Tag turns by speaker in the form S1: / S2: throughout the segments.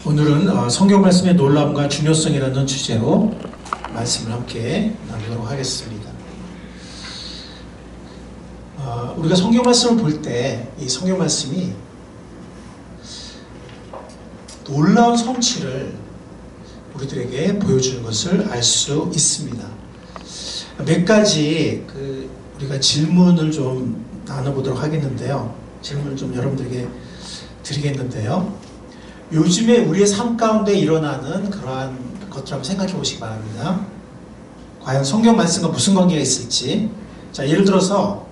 S1: 오늘은 성경 말씀의 놀라움과 중요성이라는 주제로 말씀을 함께 나누도록 하겠습니다. 우리가 성경 말씀을 볼 때 이 성경 말씀이 놀라운 성취를 우리들에게 보여주는 것을 알 수 있습니다. 몇 가지 우리가 질문을 좀 나눠보도록 하겠는데요. 질문을 좀 여러분들에게 드리겠는데요. 요즘에 우리의 삶 가운데 일어나는 그러한 것들 한번 생각해 보시기 바랍니다. 과연 성경 말씀과 무슨 관계가 있을지. 자, 예를 들어서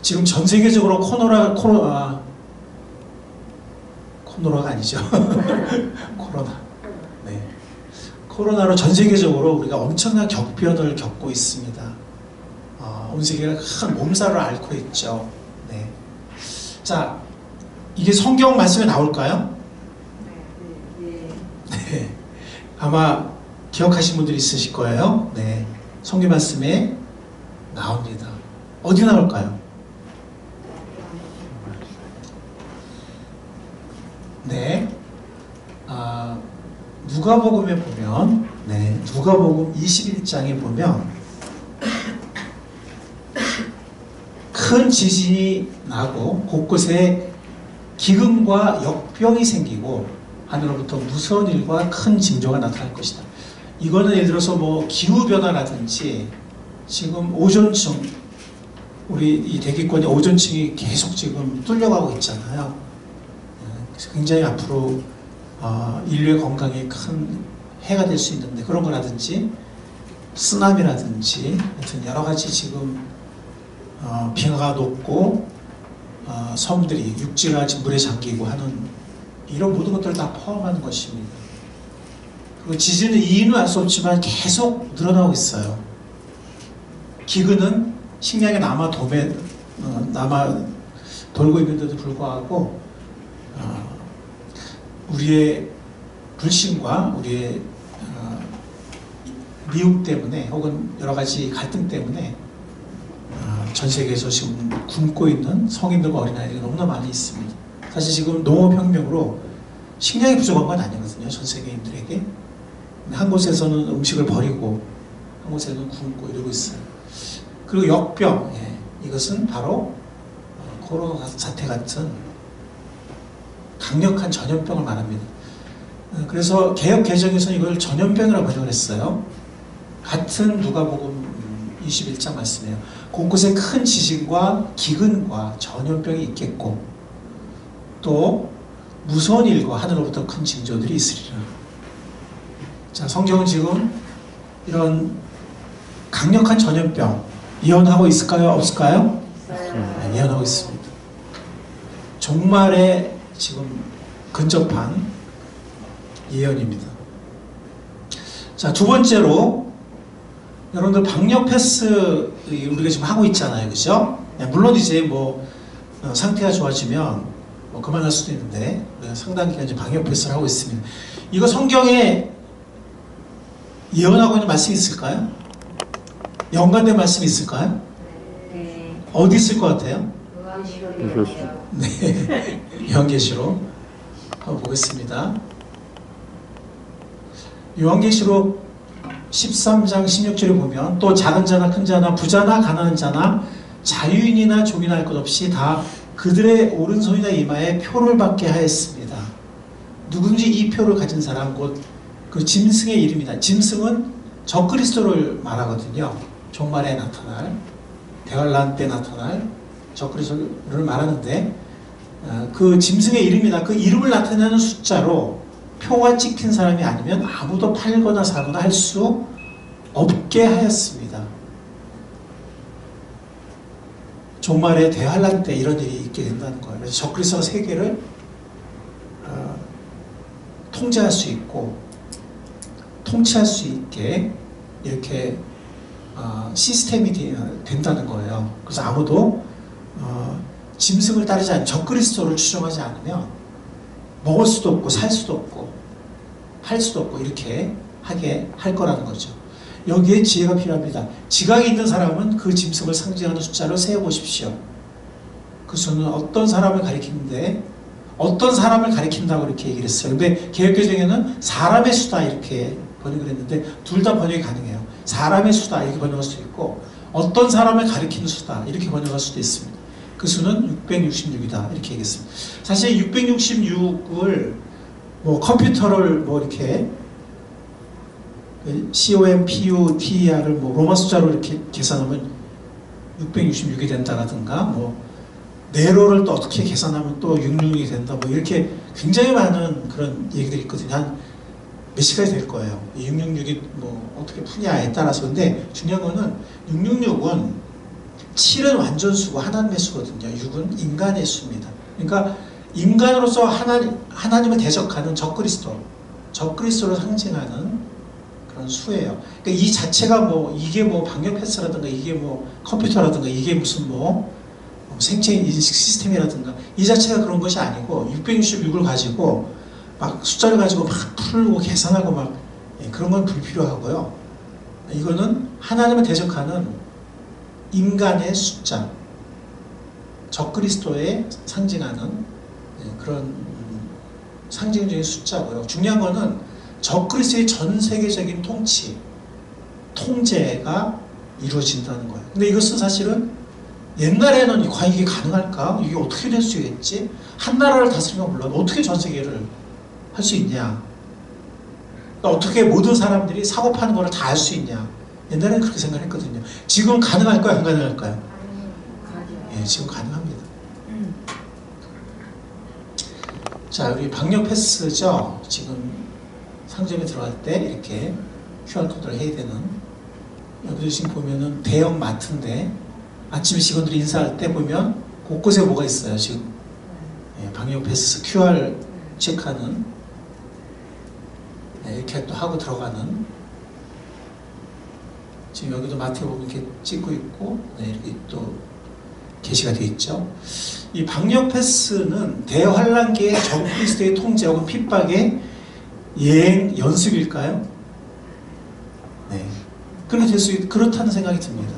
S1: 지금 전 세계적으로 코로나가 아니죠. 코로나. 네. 코로나로 전 세계적으로 우리가 엄청난 격변을 겪고 있습니다. 온 세계가 큰 몸살을 앓고 있죠. 네. 자, 이게 성경 말씀에 나올까요? 네. 아마 기억하신 분들이 있으실 거예요. 네. 성경 말씀에 나옵니다. 어디 나올까요? 네. 누가복음에 보면, 네. 누가복음 21장에 보면 큰 지진이 나고 곳곳에 기근과 역병이 생기고 하늘로부터 무서운 일과 큰 징조가 나타날 것이다. 이거는 예를 들어서 뭐 기후변화라든지 지금 오존층, 우리 이 대기권의 오존층이 계속 지금 뚫려가고 있잖아요. 굉장히 앞으로 인류의 건강에 큰 해가 될 수 있는데 그런 거라든지 쓰나미라든지 하여튼 여러 가지 지금 빙하가 녹고 섬들이 육지가 지금 물에 잠기고 하는 이런 모든 것들을 다 포함하는 것입니다. 그리고 지진은 이유는 알 수 없지만 계속 늘어나고 있어요. 기근은 식량이 남아 돌고 있는데도 불구하고 우리의 불신과 우리의 미움 때문에 혹은 여러 가지 갈등 때문에 전 세계에서 지금 굶고 있는 성인들과 어린아이들이 너무나 많이 있습니다. 사실 지금 농업혁명으로 식량이 부족한 건 아니거든요. 전 세계인들에게. 한 곳에서는 음식을 버리고 한 곳에서는 굶고 이러고 있어요. 그리고 역병, 이것은 바로 코로나 사태 같은 강력한 전염병을 말합니다. 그래서 개역 개정에서는 이걸 전염병이라고 번역을 했어요. 같은 누가복음 21장 말씀이에요. 곳곳에 큰 지진과 기근과 전염병이 있겠고 또 무서운 일과 하늘로부터 큰 징조들이 있으리라. 자, 성경은 지금 이런 강력한 전염병 예언하고 있을까요? 없을까요? 네, 예언하고 있습니다. 종말에 지금 근접한 예언입니다. 자, 두 번째로 여러분들 방역 패스 우리가 지금 하고 있잖아요. 그죠? 물론 이제 뭐 상태가 좋아지면 뭐 그만할 수도 있는데 상당 기간 이제 방역 패스를 하고 있습니다. 이거 성경에 예언하고 있는 말씀이 있을까요? 연관된 말씀이 있을까요?
S2: 네.
S1: 어디 있을 것 같아요?
S2: 요한계시록이요.
S1: 네. 요한계시록 한번 보겠습니다. 요한계시록 13장 16절에 보면 또 작은 자나 큰 자나 부자나 가난한 자나 자유인이나 종이나 할 것 없이 다 그들의 오른손이나 이마에 표를 받게 하였습니다. 누군지 이 표를 가진 사람 곧 그 짐승의 이름이다. 짐승은 적그리스도를 말하거든요. 종말에 나타날 대환란 때 나타날 적그리스도를 말하는데 그 짐승의 이름이다. 그 이름을 나타내는 숫자로 표가 찍힌 사람이 아니면 아무도 팔거나 사거나 할 수 없게 하였습니다. 종말에 대환란 때 이런 일이 있게 된다는 거예요. 그래서 적그리스도 세계를 통제할 수 있고 통치할 수 있게 이렇게 시스템이 된다는 거예요. 그래서 아무도 짐승을 따르지 않으면 적그리스도를 추종하지 않으면 먹을 수도 없고 살 수도 없고 할 수도 없고 이렇게 하게 할 거라는 거죠. 여기에 지혜가 필요합니다. 지각이 있는 사람은 그 짐승을 상징하는 숫자를 세어보십시오. 그 수는 어떤 사람을 가리키는데 어떤 사람을 가리킨다고 이렇게 얘기를 했어요. 근데 개역개정에는 사람의 수다 이렇게 번역을 했는데 둘 다 번역이 가능해요. 사람의 수다 이렇게 번역할 수도 있고 어떤 사람을 가리키는 수다 이렇게 번역할 수도 있습니다. 그 수는 666이다 이렇게 얘기했습니다. 사실 666을 뭐 컴퓨터를 뭐 이렇게 COMPUTER을 뭐 로마 숫자로 이렇게 계산하면 666이 된다라든가 뭐 네로를 또 어떻게 계산하면 또 666이 된다 뭐 이렇게 굉장히 많은 그런 얘기들이 있거든요. 한 몇 시간이 될 거예요. 666이 뭐 어떻게 푸냐에 따라서. 근데 중요한 거는 666은 7은 완전수고 하나님의 수거든요. 6은 인간의 수입니다. 그러니까 인간으로서 하나님을 대적하는 적그리스도를 상징하는 그런 수예요. 그러니까 이 자체가 뭐 이게 뭐 방역 패스라든가 이게 뭐 컴퓨터라든가 이게 무슨 뭐 생체 인식 시스템이라든가 이 자체가 그런 것이 아니고 666을 가지고 막 숫자를 가지고 막 풀고 계산하고 막 그런 건 불필요하고요. 이거는 하나님을 대적하는 인간의 숫자, 적그리스도에 상징하는 그런 상징적인 숫자고요. 중요한 거는 적그리스도의 전 세계적인 통제가 이루어진다는 거예요. 근데 이것은 사실은 옛날에는 과연 이게 가능할까? 이게 어떻게 될 수 있겠지? 한 나라를 다스리면 몰라도 어떻게 전 세계를 할 수 있냐? 그러니까 어떻게 모든 사람들이 사고 파는 거를 다 할 수 있냐? 옛날에는 그렇게 생각했거든요. 지금 가능할까요? 안 가능할까요? 예, 지금 가능합니다. 자, 우리 방역 패스죠. 지금 상점에 들어갈 때 이렇게 QR코드를 해야 되는. 여기도 지금 보면은 대형 마트인데 아침에 직원들이 인사할 때 보면 곳곳에 뭐가 있어요. 지금 예, 방역 패스 QR 체크하는 이렇게 또 하고 들어가는. 지금 여기도 마트에 보면 이렇게 찍고 있고 이렇게 또 게시가 되어 있죠. 이 방역 패스는 대환란기의 적그리스도의 통제 혹은 핍박의 예행 연습일까요? 네. 그렇다는 생각이 듭니다.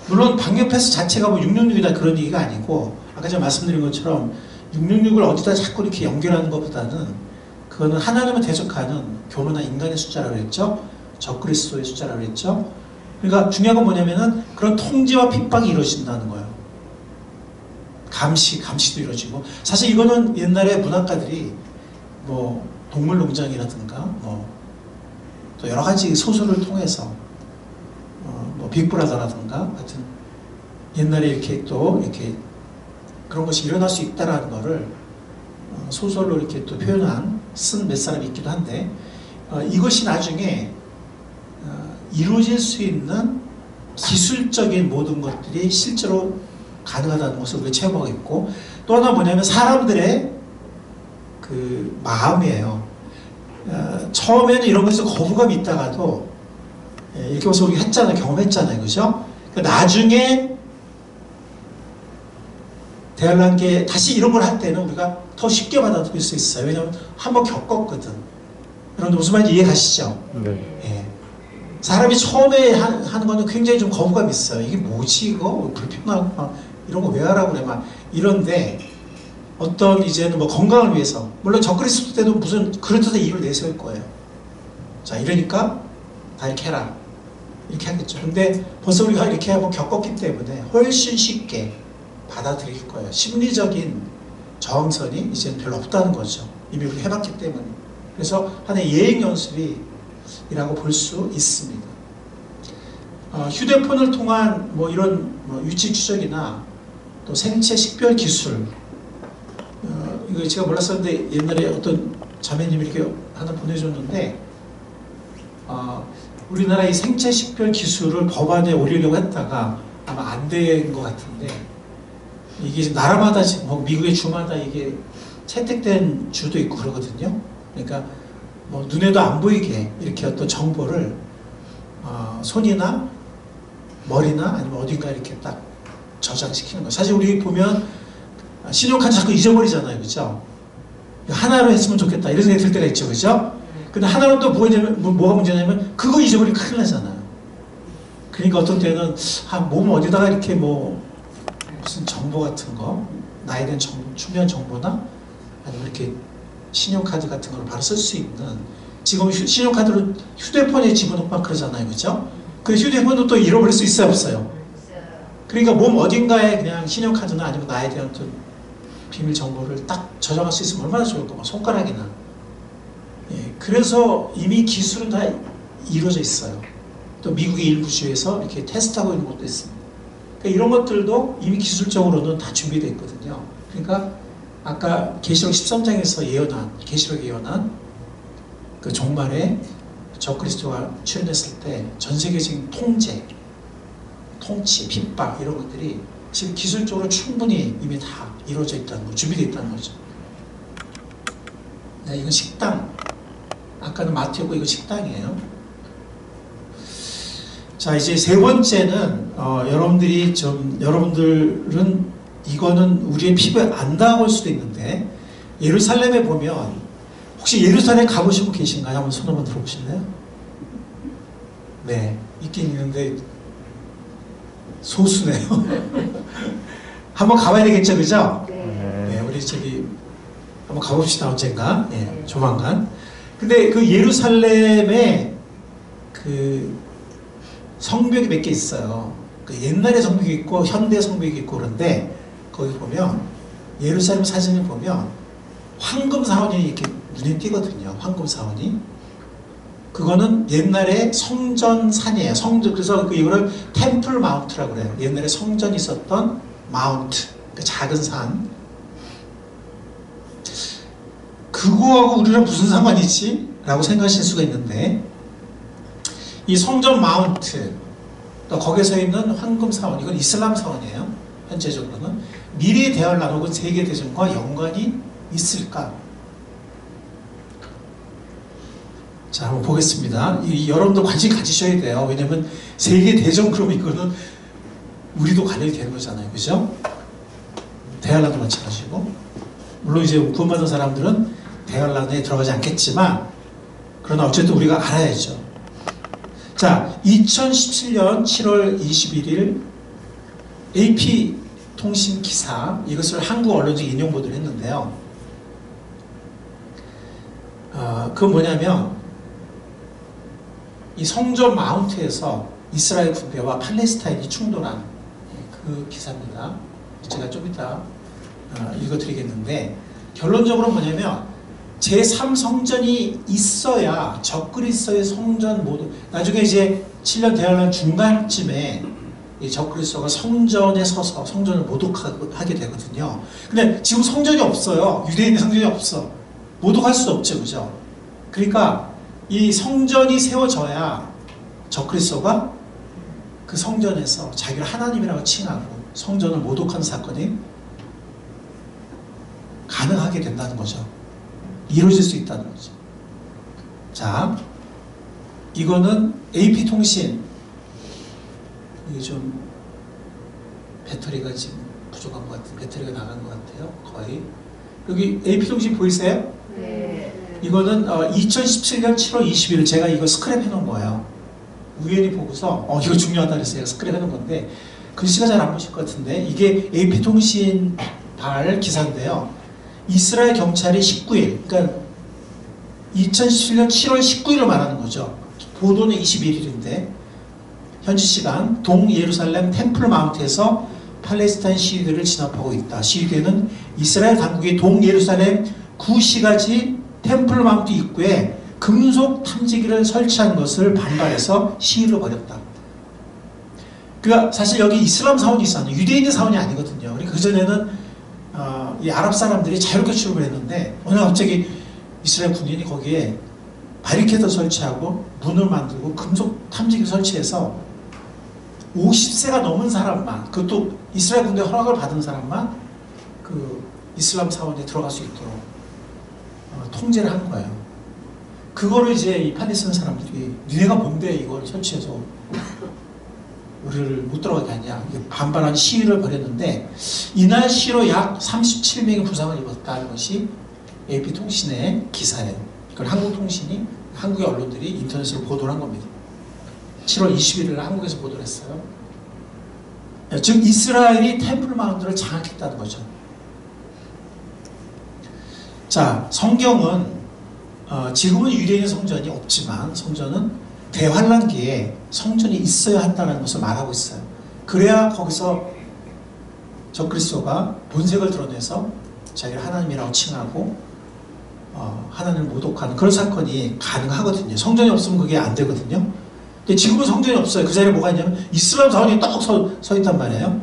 S1: 물론 방역 패스 자체가 뭐 666이다 그런 얘기가 아니고 아까 제가 말씀드린 것처럼 666을 어디다 자꾸 이렇게 연결하는 것보다는 그거는 하나님을 대적하는 교만한 인간의 숫자라고 했죠. 적그리스도의 숫자라고 했죠. 그러니까 중요한 건 뭐냐면은 그런 통제와 핍박이 이루어진다는 거예요. 감시도 이루어지고. 사실 이거는 옛날에 문학가들이 뭐 동물농장이라든가 뭐 또 여러 가지 소설을 통해서 뭐 빅브라더라든가 같은 옛날에 이렇게 또 이렇게 그런 것이 일어날 수 있다라는 거를 소설로 이렇게 또 쓴 몇 사람이 있기도 한데 이것이 나중에 이루어질 수 있는 기술적인 모든 것들이 실제로 가능하다는 것을 우리가 체험하고 있고 또 하나 뭐냐면 사람들의 그 마음이에요. 처음에는 이런 것에서 거부감이 있다가도 이렇게 해서 우리가 경험했잖아요. 그죠? 그러니까 나중에 대환란기에 다시 이런 걸 할 때는 우리가 더 쉽게 받아들일 수 있어요. 왜냐하면 한번 겪었거든. 여러분들 무슨 말인지 이해 가시죠?
S3: 네.
S1: 예. 사람이 처음에 하는 거는 굉장히 좀 거부감이 있어요. 이게 뭐지 이거? 불편하고 막 이런 거 왜 하라고 그래? 막 이런데 어떤 이제는 뭐 건강을 위해서 물론 적그리스도 때도 무슨 그럴듯한 이유를 내세울 거예요. 자 이러니까 다 이렇게 해라. 이렇게 하겠죠. 근데 벌써 우리가 이렇게 하고 겪었기 때문에 훨씬 쉽게 받아들일 거예요. 심리적인 저항선이 이제는 별로 없다는 거죠. 이미 우리 해봤기 때문에. 그래서 하나의 예행 연습이라고 볼 수 있습니다. 휴대폰을 통한 뭐 이런 위치 추적이나 또 생체 식별 기술, 이거 제가 몰랐었는데 옛날에 어떤 자매님이 이렇게 하나 보내줬는데 우리나라 이 생체 식별 기술을 법안에 올리려고 했다가 아마 안 된 것 같은데 이게 나라마다 지금 미국의 주마다 이게 채택된 주도 있고 그러거든요. 그러니까 뭐 눈에도 안 보이게 이렇게 어떤 정보를 손이나 머리나 아니면 어딘가 이렇게 딱 저장시키는 거예요. 사실 우리 보면 신용카드 자꾸 잊어버리잖아요. 그죠? 하나로 했으면 좋겠다 이런 생각이 들 때가 있죠. 그죠? 근데 하나로 또 뭐가 문제냐면 그거 잊어버리면 큰일 나잖아요. 그러니까 어떤 때는 몸 어디다가 이렇게 무슨 정보 같은 거 나에 대한 중요한 정보나 아니면 이렇게 신용카드 같은 걸 바로 쓸 수 있는, 지금 신용카드로 휴대폰에 집어넣고 막 그러잖아요. 그죠? 그 휴대폰도 또 잃어버릴 수 있어요, 없어요? 그러니까 몸 어딘가에 그냥 신용카드나 아니면 나에 대한 어떤 비밀 정보를 딱 저장할 수 있으면 얼마나 좋을까, 막 손가락이나. 예, 그래서 이미 기술은 다 이루어져 있어요. 또 미국의 일부 주에서 이렇게 테스트하고 있는 것도 있습니다. 그러니까 이런 것들도 이미 기술적으로는 다 준비되어 있거든요. 그러니까 아까 계시록 13장에서 예언한, 계시록 예언한 그 종말에 적그리스도가 출현했을 때 전 세계적인 통제, 통치, 핍박 이런 것들이 지금 기술적으로 충분히 이미 다 이루어져 있다는 거, 준비되어 있다는 거죠. 네, 이건 식당. 아까는 마트였고 이거 식당이에요. 자, 이제 세 번째는 여러분들은 이거는 우리의 피부에 안 닿아올 수도 있는데, 예루살렘에 보면, 혹시 예루살렘 가보신 분 계신가요? 한번 손 한번 들어보실래요? 네, 있긴 있는데 소수네요. 한번 가봐야 되겠죠, 그죠? 네, 우리 저기 한번 가봅시다, 언젠가. 네, 조만간. 근데 그 예루살렘에 그 성벽이 몇 개 있어요. 그 옛날에 성벽이 있고 현대 성벽이 있고 그런데, 거기 보면 예루살렘 사진을 보면 황금 사원이 이렇게 눈에 띄거든요. 황금 사원이. 그거는 옛날에 성전산이에요. 성전. 그래서 이거를 템플 마운트라고 그래요. 옛날에 성전이 있었던 마운트, 그 작은 산. 그거하고 우리랑 무슨 상관이지? 라고 생각하실 수가 있는데, 이 성전 마운트, 또 거기에 서 있는 황금 사원, 이건 이슬람 사원이에요. 현재적으로는. 미래의 대환란 혹은 세계대전과 연관이 있을까? 자, 한번 보겠습니다. 여러분도 관심 가지셔야 돼요. 왜냐면 세계대전 그러면 이거는 우리도 관련이 되는 거잖아요. 그죠? 대환란도 마찬가지고. 물론 이제 구원받은 사람들은 대환란에 들어가지 않겠지만, 그러나 어쨌든 우리가 알아야죠. 자, 2017년 7월 21일 AP통신 기사, 이것을 한국 언론이 인용 보도를 했는데요. 그건 뭐냐면, 이 성전 마운트에서 이스라엘 군대와 팔레스타인이 충돌한 그 기사입니다. 제가 좀 이따 읽어드리겠는데, 결론적으로 뭐냐면 제3성전이 있어야 적그리스도의 성전 모두, 나중에 이제 7년 대환란 중간쯤에 이 적그리스도가 성전에 서서 성전을 모독하게 되거든요. 근데 지금 성전이 없어요. 유대인의 성전이 없어. 모독할 수 없죠. 그죠? 그러니까 이 성전이 세워져야 적그리스도가 그 성전에서 자기를 하나님이라고 칭하고 성전을 모독하는 사건이 가능하게 된다는 거죠. 이루어질 수 있다는 거죠. 자, 이거는 AP통신, 이게 좀 배터리가 지금 부족한 것 같아요. 배터리가 나간 것 같아요. 거의. 여기 AP통신 보이세요?
S2: 네.
S1: 이거는 2017년 7월 21일 제가 이거 스크랩 해놓은 거예요. 우연히 보고서 이거 중요하다 그래서 제가 스크랩 해놓은 건데, 글씨가 잘 안 보실 것 같은데, 이게 AP통신 발 기사인데요. 이스라엘 경찰이 19일, 그러니까 2017년 7월 19일을 말하는 거죠. 보도는 21일인데, 현지 시간 동예루살렘 템플 마운트에서 팔레스타인 시위대를 진압하고 있다. 시위대는 이스라엘 당국이 동예루살렘 구시가지 템플 마운트 입구에 금속 탐지기를 설치한 것을 반발해서 시위를 벌였다. 그러니까 사실 여기 이슬람 사원이 있었는데 유대인의 사원이 아니거든요. 그러니까 그전에는 이 아랍 사람들이 자유롭게 출입을 했는데, 어느 날 갑자기 이스라엘 군인이 거기에 바리케이드 설치하고 문을 만들고 금속 탐지기를 설치해서 50세가 넘은 사람만, 그것도 이스라엘 군대 허락을 받은 사람만 그 이슬람 사원에 들어갈 수 있도록 통제를 한 거예요. 그거를 이제 이 팔레스타인 사람들이 니네가 뭔데 이걸 설치해서 우리를 못 들어가게 하냐, 반발한 시위를 벌였는데, 이날 시위로 약 37명이 부상을 입었다는 것이 AP통신의 기사예요. 이걸 한국통신이, 한국의 언론들이 인터넷으로 보도를 한 겁니다. 7월 21일 한국에서 보도를 했어요. 즉 이스라엘이 템플 마운트를 장악했다는 거죠. 자, 성경은 지금은 유대인 성전이 없지만 성전은 대환란기에 성전이 있어야 한다는 것을 말하고 있어요. 그래야 거기서 적그리스도가 본색을 드러내서 자기를 하나님이라고 칭하고 하나님을 모독하는 그런 사건이 가능하거든요. 성전이 없으면 그게 안 되거든요. 근데 지금은 성전이 없어요. 그 자리에 뭐가 있냐면 이슬람 사원이 딱 서 있단 말이에요.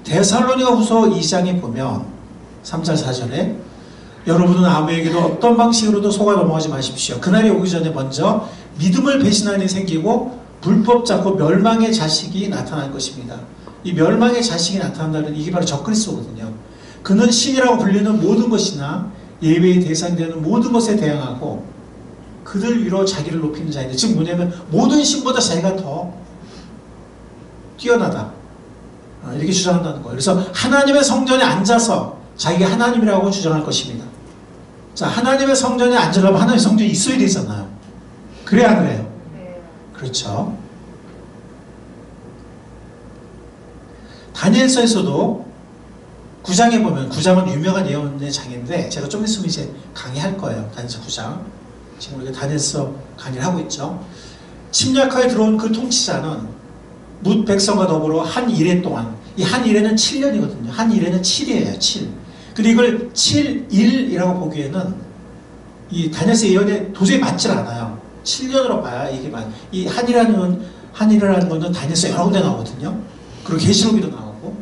S1: 데살로니가 후서 2장에 보면 3절 4절에 여러분은 아무에게도 어떤 방식으로도 속아 넘어가지 마십시오. 그날이 오기 전에 먼저 믿음을 배신하는 일이 생기고 불법 잡고 멸망의 자식이 나타날 것입니다. 이 멸망의 자식이 나타난다는 이게 바로 적그리스도거든요. 그는 신이라고 불리는 모든 것이나 예배의 대상되는 모든 것에 대항하고 그들 위로 자기를 높이는 자인데, 즉 뭐냐면 모든 신보다 자기가 더 뛰어나다 이렇게 주장한다는 거예요. 그래서 하나님의 성전에 앉아서 자기가 하나님이라고 주장할 것입니다. 자, 하나님의 성전에 앉으려면 하나님의 성전이 있어야 되잖아요. 그래야 안 그래요? 그렇죠. 다니엘서에서도 9장에 보면, 9장은 유명한 예언의 장인데 제가 좀 있으면 이제 강의할 거예요. 다니엘서 9장. 지금 우리가 다니엘서 강의를 하고 있죠. 침략하에 들어온 그 통치자는 뭇 백성과 더불어 한 일해 동안, 이 한 일해는 7년이거든요. 한 일해는 7이에요. 7. 근데 이걸 7일이라고 보기에는 이 다니엘서 예언에 도저히 맞질 않아요. 7년으로 봐야 이게 이 한일이라는 거는 다니엘서 여러 군데 나오거든요. 그리고 계시록에도 나오고.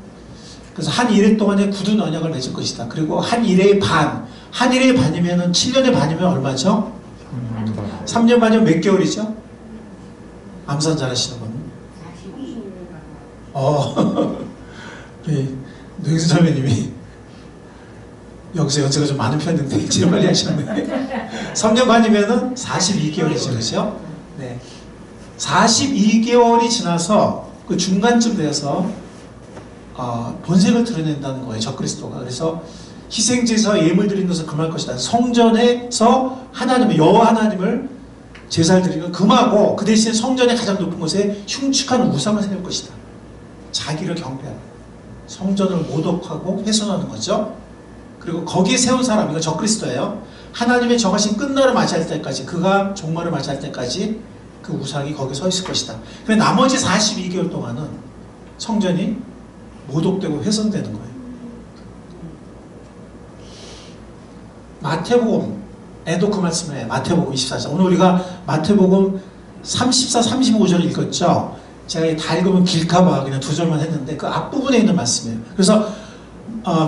S1: 그래서 한 일해 동안에 굳은 언약을 맺을 것이다. 그리고 한 일해의 반, 한 일해의 반이면은 7년의 반이면 얼마죠? 3년 반이면 몇 개월이죠? 암산 잘하시는 분. 우리 노영수 선배님이 여기서 연세가 좀 많은 편인데 제일 빨리 하시는데 3년 반이면은 42개월이죠. 그렇죠? 네. 42개월이 지나서 그 중간쯤 돼서 본색을 드러낸다는 거예요. 적그리스도가. 그래서 희생제사 예물 드리는 것을 금할 것이다. 성전에서 하나님을, 여호와 하나님을 제사를 드리는 금하고 그 대신에 성전의 가장 높은 곳에 흉측한 우상을 세울 것이다. 자기를 경배하고 성전을 모독하고 훼손하는 거죠. 그리고 거기에 세운 사람, 이거 적그리스도예요. 하나님의 정하신 끝날을 맞이할 때까지, 그가 종말을 맞이할 때까지 그 우상이 거기에 서 있을 것이다. 그런데 나머지 42개월 동안은 성전이 모독되고 훼손되는 거예요. 마태복음에도 그 말씀을 해요. 마태복음 24장. 오늘 우리가 마태복음 34, 35절을 읽었죠. 제가 다 읽으면 길까봐 그냥 2절만 했는데 그 앞부분에 있는 말씀이에요. 그래서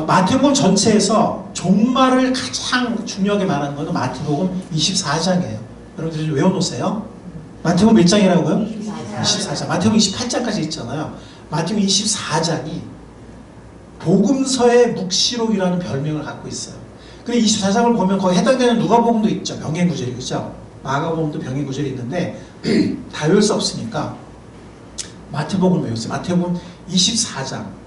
S1: 마태복음 전체에서 종말을 가장 중요하게 말하는 것은 마태복음 24장이에요. 여러분들 좀 외워놓으세요. 마태복음 몇 장이라고요? 24장. 마태복음 28장까지 있잖아요. 마태복음 24장이 복음서의 묵시록이라는 별명을 갖고 있어요. 근데 24장을 보면 거의 해당되는 누가복음도 있죠. 병행구절이, 그죠? 마가복음도 병행구절이 있는데 다 외울 수 없으니까 마태복음을 외우세요. 마태복음 24장.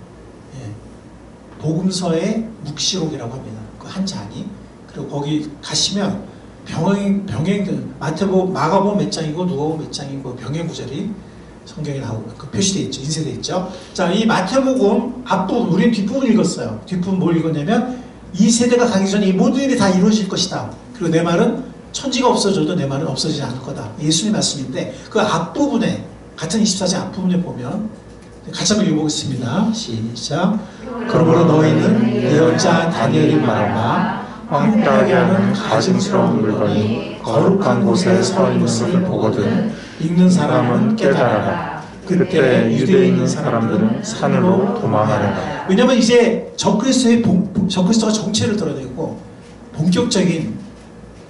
S1: 복음서의 묵시록이라고 합니다. 그 한 장이. 그리고 거기 가시면 마태복음, 마가복음 몇 장이고 누가복음 몇 장이고 병행구절이 성경에 나오고 그 표시되어 있죠. 인쇄되어 있죠. 자, 이 마태복음 앞부분, 우리는 뒷부분 읽었어요. 뒷부분 뭘 읽었냐면 이 세대가 가기 전에 이 모든 일이 다 이루어질 것이다. 그리고 내 말은 천지가 없어져도 내 말은 없어지지 않을 거다. 예수님 말씀인데 그 앞부분에, 같은 24장 앞부분에 보면 같이 한번 읽어보겠습니다. 시작. 그러므로 너희는 예언자 다니엘이 말하나
S3: 황폐하게 하는 가증스러운 물건이 거룩한 곳에 서 있는 것을 보거든
S1: 읽는 사람은
S3: 깨달아라. 그때 유대에 있는 사람들은 산으로 도망하리라.
S1: 왜냐하면 이제 적그리스도가 정체를 드러내고 본격적인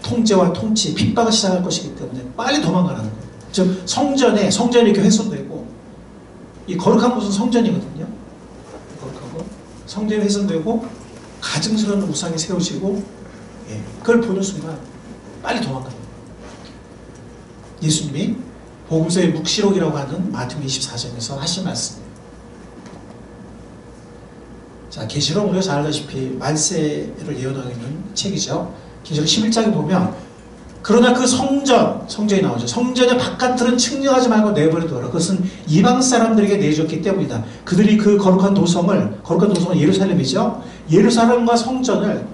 S1: 통제와 통치, 핍박을 시작할 것이기 때문에 빨리 도망가라는 거예요. 즉 성전이 이렇게 훼손되고, 이 거룩한 곳은 성전이거든요. 거룩한 곳, 성전이 훼손되고 가증스러운 우상이 세워지고, 그걸 보는 순간 빨리 도망가는 거예요. 예수님이 복음서의 묵시록이라고 하는 마태복음 24장에서 하신 말씀이에요. 자, 계시록 우리가 잘 알다시피 말세를 예언하고 있는 책이죠. 계시록 11장에 보면 그러나 그 성전이 나오죠. 성전의 바깥들은 측량하지 말고 내버려두어라. 그것은 이방 사람들에게 내줬기 때문이다. 그들이 그 거룩한 도성을 예루살렘이죠. 예루살렘과 성전을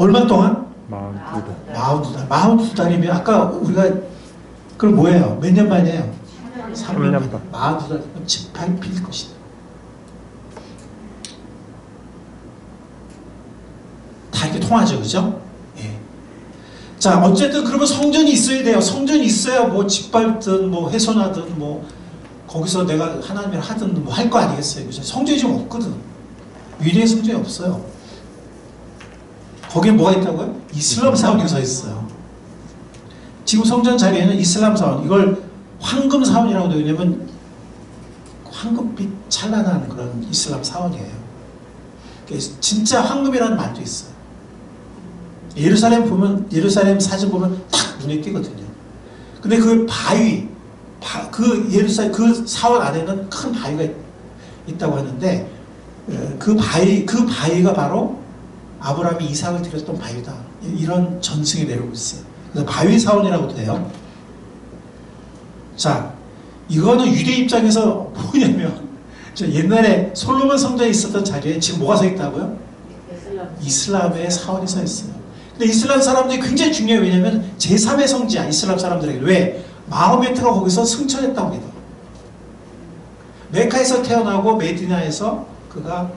S1: 얼마 동안?
S3: 42대.
S1: 42달. 42달이면 아까 우리가 그럼 뭐예요? 몇 년 만이에요? 3년 만. 42달이면 짓밟힐 것이다. 다 이렇게 통하죠, 그죠? 예. 자, 어쨌든 그러면 성전이 있어야 돼요. 성전이 있어야 뭐 짓밟든 뭐 훼손하든 뭐 거기서 내가 하나님을 하든 뭐 할 거 아니겠어요, 그죠? 성전이 좀 없거든. 위대의 성전이 없어요. 거기에 뭐가 있다고요? 이슬람 사원이 서 있어요. 지금 성전 자리에는 이슬람 사원, 이걸 황금 사원이라고 해요. 왜냐면 황금빛 찬란한 그런 이슬람 사원이에요. 진짜 황금이라는 말도 있어요. 예루살렘 사진 보면 딱 눈에 띄거든요. 근데 그 바위, 그 사원 안에는 큰 바위가 있다고 하는데, 그 바위가 바로 아브라함이 이삭을 드렸던 바위다. 이런 전승이 내려오고 있어요. 그래서 바위 사원이라고도 해요. 자, 이거는 유대 입장에서 뭐냐면, 옛날에 솔로몬 성전에 있었던 자리에 지금 뭐가 서 있다고요? 이슬람의 사원이 서 있어요. 근데 이슬람 사람들이 굉장히 중요해요. 왜냐면 제3의 성지야, 이슬람 사람들에게. 왜? 마호메트가 거기서 승천했다고 해요. 메카에서 태어나고 메디나에서 그가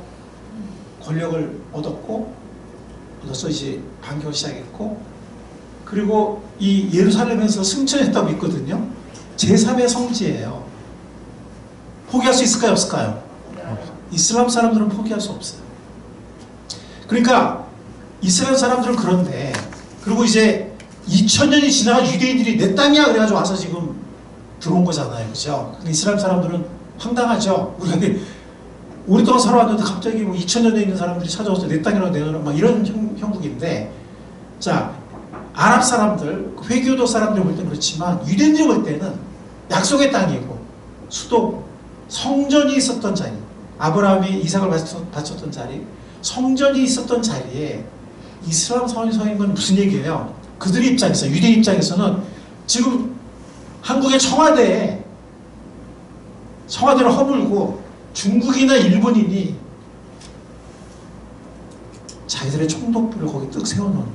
S1: 권력을 얻어서 이제 반격을 시작했고, 그리고 이 예루살렘에서 승천했다고 믿거든요. 제3의 성지예요. 포기할 수 있을까요, 없을까요? 이슬람 사람들은 포기할 수 없어요. 그러니까 이스라엘 사람들은 그런데, 그리고 이제 2000년이 지나가 유대인들이 내 땅이야 그래가지고 와서 지금 들어온 거잖아요, 그죠? 근데 이스라엘 사람들은 황당하죠. 우리가 오랫동안 살아왔는데 갑자기 뭐 2000년에 있는 사람들이 찾아와서 내 땅이라고 내놓으라 막 이런 형국인데, 자, 아랍 사람들, 회교도 사람들 볼 때는 그렇지만 유대인들 볼 때는 약속의 땅이고 수도, 성전이 있었던 자리, 아브라함이 이삭을 바쳤던 자리, 성전이 있었던 자리에 이슬람 사원이 서 있는 건 무슨 얘기예요? 그들 입장에서, 유대 입장에서는 지금 한국의 청와대를 허물고 중국이나 일본인이 자기들의 총독부를 거기 뜩 세워놓은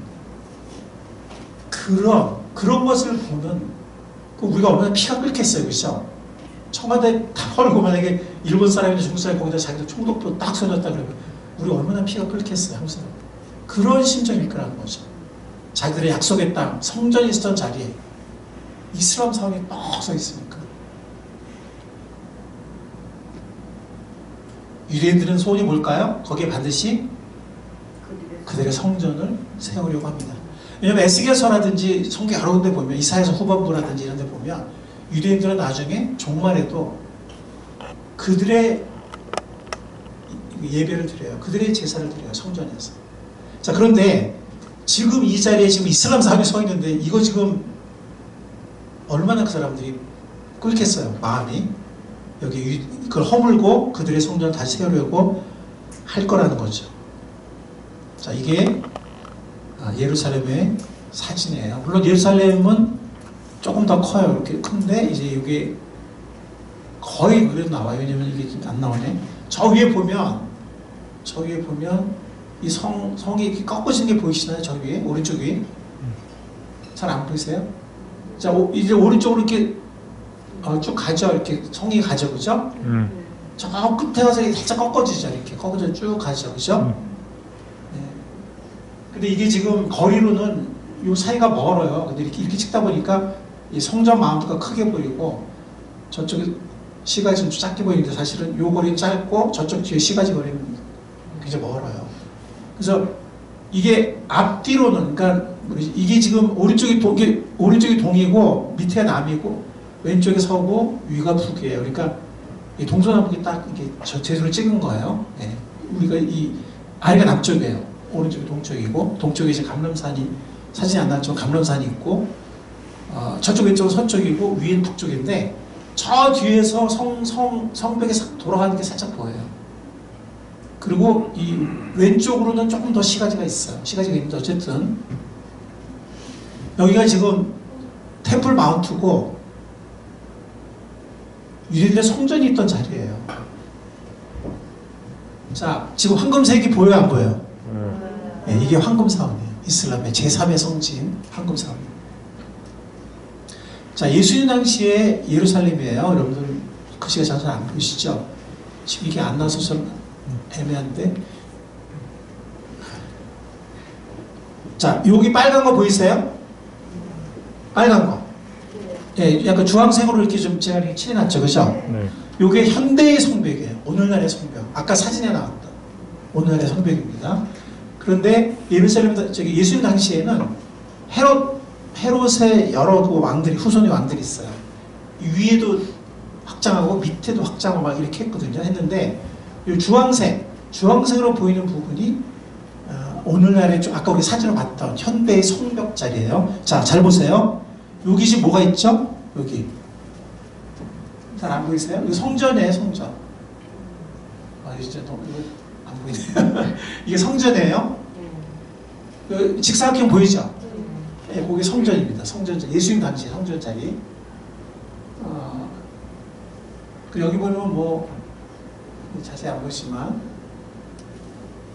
S1: 그런 것을 보면 우리가 얼마나 피가 끓겠어요, 그렇죠? 청와대 다 헐고 만약에 일본 사람이나 중국 사람이 거기다 자기들 총독부 딱 세워놨다 그러면 우리 얼마나 피가 끓겠어요, 한국 사람. 그런 심정일 거라는 거죠. 자기들의 약속의 땅, 성전이 있었던 자리에 이슬람 사원이 딱 서 있으니까. 유대인들은 소원이 뭘까요? 거기에 반드시 그들의 성전을 세우려고 합니다. 왜냐하면 에스겔서라든지 성경 여러 군데 보면, 이사야서 후반부라든지 이런 데 보면 유대인들은 나중에 종말에도 그들의 예배를 드려요. 그들의 제사를 드려요, 성전에서. 자, 그런데 지금 이 자리에 지금 이슬람 사람이 서 있는데 이거 지금 얼마나 그 사람들이 끓겠어요, 마음이. 여기 그걸 허물고 그들의 성전을 다시 세우려고 할 거라는 거죠. 자, 이게 예루살렘의 사진이에요. 물론 예루살렘은 조금 더 커요. 이렇게 큰데 이제 이게 거의 그래도 나와요. 왜냐면 이게 안 나오네. 저 위에 보면 이 성이 이렇게 꺾어진 게 보이시나요? 저 위에, 오른쪽 위에. 잘 안 보이세요? 자, 이제 오른쪽으로 이렇게 쭉 가죠. 이렇게 성이 가죠, 그죠? 저 끝에 가서 살짝 꺾어지죠. 이렇게 꺾어져 쭉 가죠, 그죠? 네. 근데 이게 지금 거리로는 요 사이가 멀어요. 근데 이렇게 찍다 보니까 이 성전 마운트가 크게 보이고 저쪽에 시가지 좀 작게 보이는데 사실은 요 거리는 짧고 저쪽 뒤에 시가지 거리는 굉장히 멀어요. 그래서 이게 앞뒤로는, 그러니까 이게 지금 오른쪽이 동이고 밑에 남이고 왼쪽에 서고 위가 북이에요. 그러니까 이 동서남북이 딱 이렇게 제수를 찍은 거예요. 네. 우리가 이 아래가 남쪽이에요. 오른쪽이 동쪽이고, 동쪽에 이제 감람산이, 사진이 안 나왔지만 감람산이 있고, 저쪽 왼쪽은 서쪽이고 위는 북쪽인데, 저 뒤에서 성벽에 돌아가는 게 살짝 보여요. 그리고 이 왼쪽으로는 조금 더 시가지가 있어요. 시가지가 있는데 어쨌든 여기가 지금 템플 마운트고 유대인의 성전이 있던 자리예요. 자, 지금 황금색이 보여요, 안 보여요? 네, 이게 황금사원이에요. 이슬람의 제3의 성지인 황금사원입니다. 자, 예수님 당시에 예루살렘이에요. 여러분들 글씨가 잘 안 보이시죠? 지금 이게 안 나와서 좀 애매한데. 자, 여기 빨간 거 보이세요? 빨간 거. 예, 약간 주황색으로 이렇게 좀 제가 이렇게 칠해놨죠, 그죠?
S3: 네.
S1: 요게 현대의 성벽이에요. 오늘날의 성벽. 아까 사진에 나왔다. 오늘날의 성벽입니다. 그런데 예루살렘, 예수님 당시에는 헤롯의 여러 그 왕들이, 후손의 왕들이 있어요. 위에도 확장하고 밑에도 확장하고 막 이렇게 했거든요. 했는데 이 주황색으로 보이는 부분이 오늘날의 아까 우리 사진을 봤던 현대의 성벽 자리예요. 자, 잘 보세요. 여기 지금 뭐가 있죠? 여기. 잘 안 보이세요? 이거 성전이에요, 성전. 아, 진짜 너무 이거 안 보이네요. 이게 성전이에요. 그 직사각형 보이죠? 네, 거기 성전입니다. 성전, 예수님 당시 성전 자리. 그 여기 보면 뭐 자세히 안 보시지만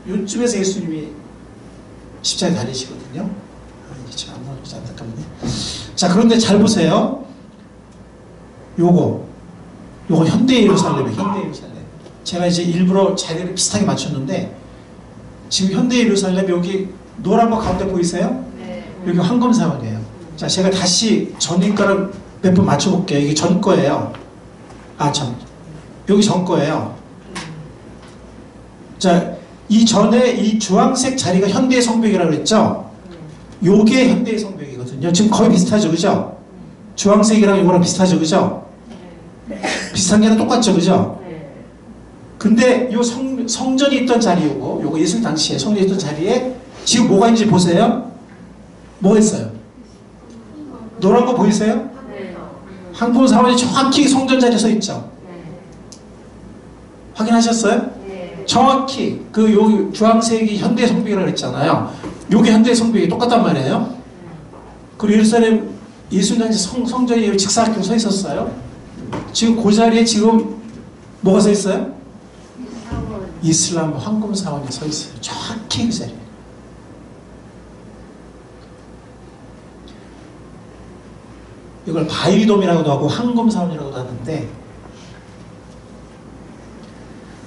S1: 요쯤에서 예수님이 십자가에 달리시거든요. 이게 지금 안 나오지 안타깝네. 자, 그런데 잘 보세요. 요거 현대 예루살렘이에요. 현대 예루살렘. 제가 이제 일부러 자리를 비슷하게 맞췄는데 지금 현대 예루살렘 여기 노란 거 가운데 보이세요?
S2: 네.
S1: 여기 황금사원이에요. 자, 제가 다시 전인 거를 몇 번 맞춰볼게요. 이게 전 거예요. 여기 전 거예요. 자, 이 전에 이 주황색 자리가 현대의 성벽이라고 그랬죠? 요게 현대의 성벽이거든요. 지금 거의 비슷하죠, 그죠? 주황색이랑 이거랑 비슷하죠, 그죠? 비슷한 게 하나 똑같죠, 그죠? 근데 요 성전이 있던 자리 요거 예수님 당시에 성전이 있던 자리에 지금 뭐가 있는지 보세요. 뭐가 있어요? 노란 거 보이세요? 황금사원이 정확히 성전 자리에 서 있죠. 확인하셨어요? 정확히 요 주황색이 현대 성벽이라고 했잖아요. 요게 현대 성벽이 똑같단 말이에요. 그리고 예루살렘 예수님 당시 성전이 직사각형 서 있었어요. 지금 그 자리에 지금 뭐가 서 있어요? 이슬람 황금사원이 서 있어요. 정확히 그 자리에. 이걸 바위돔이라고도 하고 황금사원이라고도 하는데,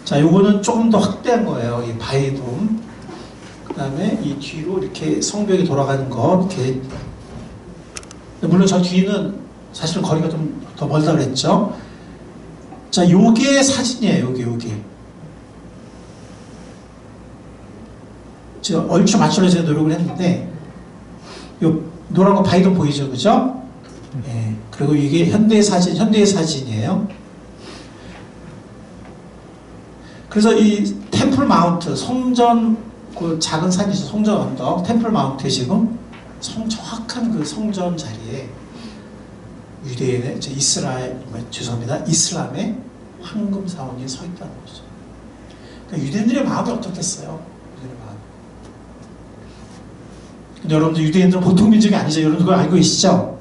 S1: 자, 요거는 조금 더 확대한 거예요. 이 바위돔. 그 다음에 이 뒤로 이렇게 성벽이 돌아가는 거, 이렇게. 물론 저 뒤는 사실은 거리가 좀 더 멀다 그랬죠. 자, 요게 사진이에요. 요게. 제가 얼추 맞추려 제가 노력을 했는데, 요 노란 거 바위돔 보이죠? 그죠? 예. 그리고 이게 현대의 사진이에요. 그래서 이 템플 마운트, 성전, 그 작은 산이죠. 성전 언덕, 템플 마운트에 지금 정확한 그 성전 자리에 유대인의, 이슬람의 황금사원이 서 있다는 거죠. 그러니까 유대인들의 마음이 어떻겠어요? 유대인의 마음. 근데 여러분들 유대인들은 보통 민족이 아니죠. 여러분 그걸 알고 계시죠?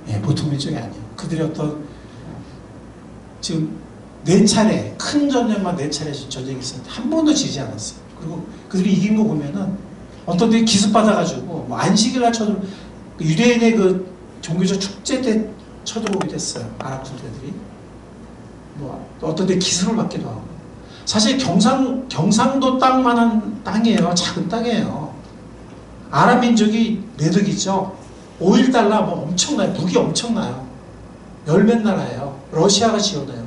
S1: 예, 보통 민족이 아니에요. 그들의 어떤 지금 4차례 큰 전쟁만 4차례 전쟁이 있었는데 한 번도 지지 않았어요. 그리고 그들이 이긴 거 보면은 어떤 데 기습받아가지고 뭐 안식일날 유대인의 그 종교적 축제 때 쳐들어오기도 했어요. 아랍 군대들이. 뭐 어떤 데 기습을 받기도 하고. 사실 경상도 땅만한 땅이에요. 작은 땅이에요. 아랍 민족이 내덕이죠. 오일 달러 뭐 엄청나요. 무기 엄청나요. 열몇 나라예요. 러시아가 지어내요.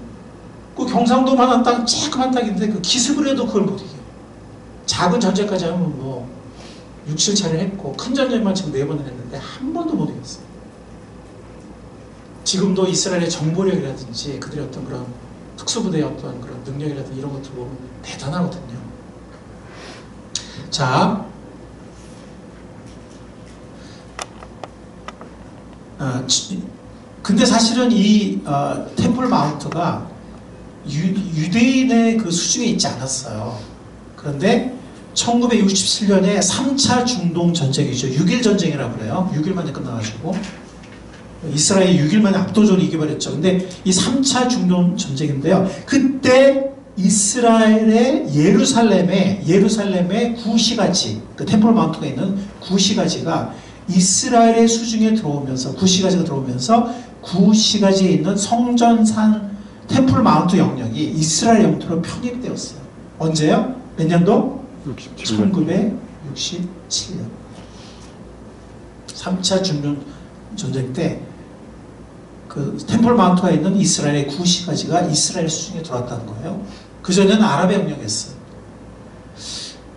S1: 그 경상도만한 땅, 쬐끄만 땅인데 그 기습을 해도 그걸 못 이겨요. 작은 전쟁까지 하면 뭐 6, 7차례 했고 큰 전쟁만 지금 4번을 했는데 한 번도 못 이겼어요. 지금도 이스라엘의 정보력이라든지 그들의 어떤 그런 특수부대의 어떤 그런 능력이라든지 이런 것들 보면 대단하거든요. 자, 근데 사실은 이 템플 마운트가 유대인의 그 수중에 있지 않았어요. 그런데 1967년에 3차 중동 전쟁이죠. 6일 전쟁이라고 그래요. 6일 만에 끝나가지고 이스라엘이 6일 만에 압도적으로 이겨버렸죠. 근데 이 3차 중동 전쟁인데요. 그때 이스라엘의 예루살렘의 구시가지, 그 템플 마운트가 있는 구시가지가 이스라엘의 수중에 들어오면서, 구시가지가 들어오면서 구시가지에 있는 성전산 템플 마운트 영역이 이스라엘 영토로 편입되었어요. 언제요? 몇 년도?
S3: 67년.
S1: 1967년. 3차 중동 전쟁 때 그 템플 마운트가 있는 이스라엘의 구시가지가 이스라엘 수중에 들어왔다는 거예요. 그전에는 아랍 영역이었어요.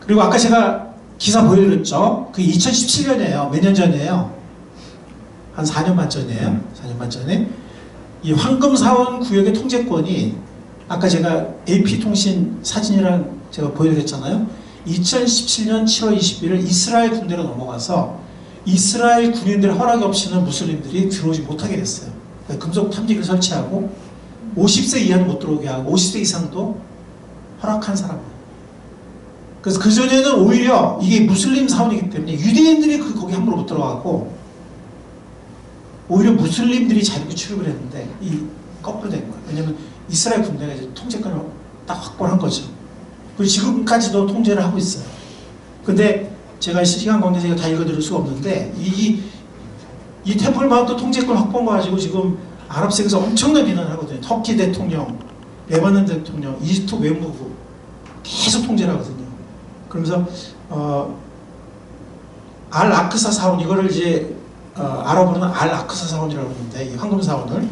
S1: 그리고 아까 제가 기사 보여드렸죠? 그 2017년이에요. 몇 년 전이에요? 한 4년만 전이에요. 4년만 전에 이 황금사원 구역의 통제권이 아까 제가 AP통신 사진이랑 제가 보여드렸잖아요. 2017년 7월 21일 이스라엘 군대로 넘어가서 이스라엘 군인들의 허락이 없이는 무슬림들이 들어오지 못하게 됐어요. 금속 탐지기를 설치하고 50세 이하는 못 들어오게 하고 50세 이상도 허락한 사람이에요. 그래서 그전에는 오히려 이게 무슬림 사원이기 때문에 유대인들이 거기 함부로 못 들어가고 오히려 무슬림들이 자유롭게 출입을 했는데 이 거꾸로 된 거예요. 왜냐면 이스라엘 군대가 이제 통제권을 딱 확보를 한 거죠. 그리고 지금까지도 통제를 하고 있어요. 근데 제가 시간 관계상 다 읽어드릴 수가 없는데 이 템플 마운트 통제권 확보한 거 가지고 지금 아랍 세계에서 엄청난 비난을 하거든요. 터키 대통령, 레바논 대통령, 이집트 외무부 계속 통제를 하거든요. 그러면서 알 아크사 사원, 이거를 이제 아랍어로는 알 아크사 사원이라고 하는데 이 황금 사원을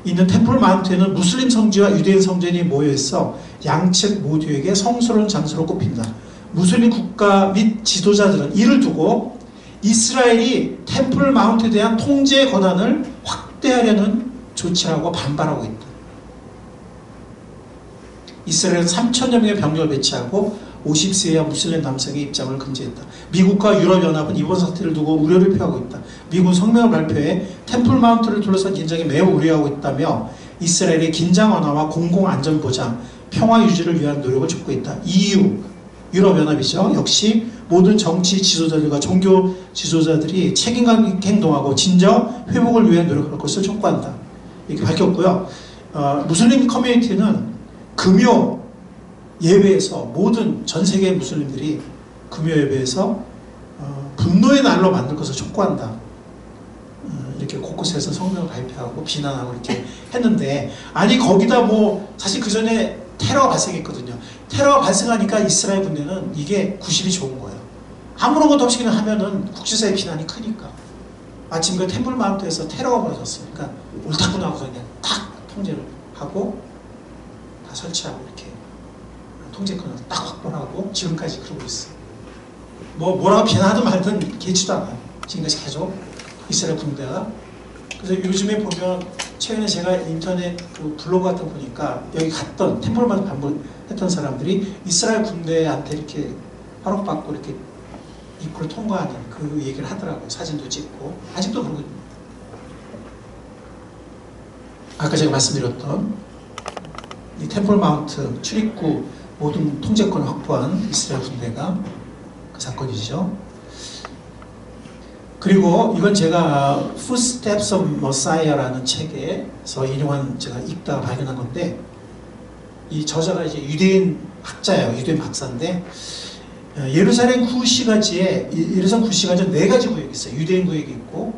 S1: 있는 템플 마운트에는 무슬림 성지와 유대인 성전이 모여있어 양측 모두에게 성스러운 장소로 꼽힌다. 무슬림 국가 및 지도자들은 이를 두고 이스라엘이 템플 마운트에 대한 통제 권한을 확대하려는 조치라고 반발하고 있다. 이스라엘은 3,000여 명의 병력을 배치하고 50세 이하 무슬림 남성의 입장을 금지했다. 미국과 유럽연합은 이번 사태를 두고 우려를 표하고 있다. 미국은 성명을 발표해 템플 마운트를 둘러싼 긴장이 매우 우려하고 있다며 이스라엘의 긴장 완화와 공공안전 보장, 평화 유지를 위한 노력을 촉구했다 EU, 유럽연합이죠. 역시 모든 정치 지도자들과 종교 지도자들이 책임감 있게 행동하고 진정 회복을 위해 노력할 것을 촉구한다. 이렇게 밝혔고요. 무슬림 커뮤니티는 금요 예배에서 모든 전 세계의 무슬림들이 금요 예배에서 분노의 날로 만들 것을 촉구한다. 이렇게 곳곳에서 성명을 발표하고 비난하고 이렇게 했는데, 아니 거기다 뭐 사실 그 전에 테러가 발생했거든요. 테러가 발생하니까 이스라엘 군대는 이게 구실이 좋은 거예요. 아무런 것도 없이 그냥 하면은 국제사회 비난이 크니까. 마침 그 템플 마운트에서 테러가 벌어졌어요. 그러니까 옳다구나 하고서 그냥 탁 통제를 하고 다 설치하고 이렇게 통제권을 딱 확보하고 지금까지 그러고 있어요. 뭐라고 비난하든 말든 개치도 않아요. 지금까지 계속 이스라엘 군대가. 그래서 요즘에 보면 최근에 제가 인터넷 그 블로그 같은 거 보니까 여기 갔던 템플마다 방문했던 사람들이 이스라엘 군대한테 이렇게 허락받고 이렇게 입구를 통과하는 그 얘기를 하더라고요. 사진도 찍고. 아직도 그러거든요. 아까 제가 말씀드렸던 이 템플 마운트 출입구 모든 통제권을 확보한 이스라엘 군대가 그 사건이죠. 그리고 이건 제가 Footsteps of Messiah라는 책에서 인용한, 제가 읽다가 발견한 건데, 이 저자가 이제 유대인 학자예요. 유대인 박사인데, 예루살렘 구시가지에, 예루살렘 구시가지는 4가지 구역이 있어요. 유대인 구역이 있고,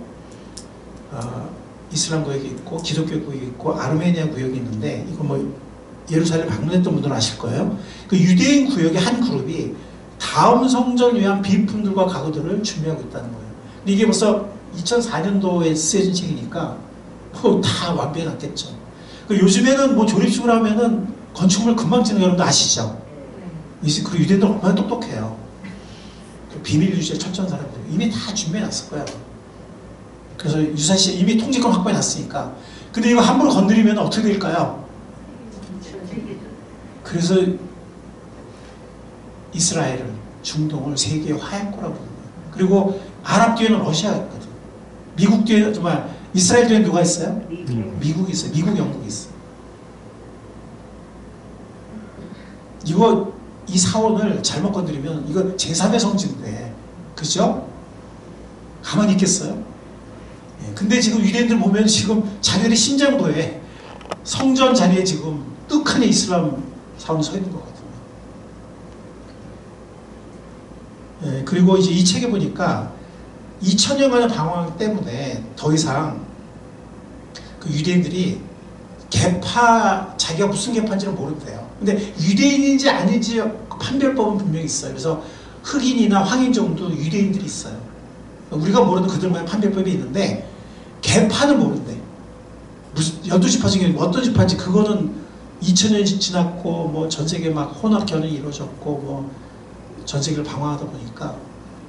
S1: 이슬람 구역이 있고, 기독교 구역이 있고, 아르메니아 구역이 있는데, 이거 뭐 예루살렘 방문했던 분들은 아실 거예요. 그 유대인 구역의 한 그룹이 다음 성전을 위한 비품들과 가구들을 준비하고 있다는 거예요. 근데 이게 벌써 2004년도에 쓰여진 책이니까 뭐 다 완비해놨겠죠. 요즘에는 뭐 조립식으로 하면은 건축물 금방 짓는 거 여러분들 아시죠? 그 유대인들 얼마나 똑똑해요. 비밀 유지에 철저한 사람들 이미 다 준비해놨을 거예요. 그래서 유사시 이미 통제권 확보해놨으니까. 근데 이거 함부로 건드리면 어떻게 될까요? 그래서 이스라엘은 중동을 세계의 화약고라고 부르는 거예요. 그리고 아랍 뒤에는 러시아가 있거든. 미국 뒤에, 정말 이스라엘 뒤에 누가 있어요? 미국이 있어요. 미국, 영국이 있어요. 이 사원을 잘못 건드리면 이거 제3의 성지인데, 그죠? 가만히 있겠어요? 근데 지금 유대인들 보면 지금 자기들의 심장부에 성전 자리에 지금 떡하니 이슬람 사원이 서 있는 거거든요. 예, 그리고 이제 이 책에 보니까 2000년간의 방황 때문에 더 이상 그 유대인들이 자기가 무슨 계파인지를 모른대요. 근데 유대인인지 아닌지 판별법은 분명히 있어요. 그래서 흑인이나 황인 정도 유대인들이 있어요. 우리가 모르는 그들만의 판별법이 있는데 계파는 모른대. 무슨 12지파 중에 어떤 지파인지 그거는 2000년이 지났고 뭐 전 세계 막 혼합 결혼이 이루어졌고 뭐 전 세계를 방황하다 보니까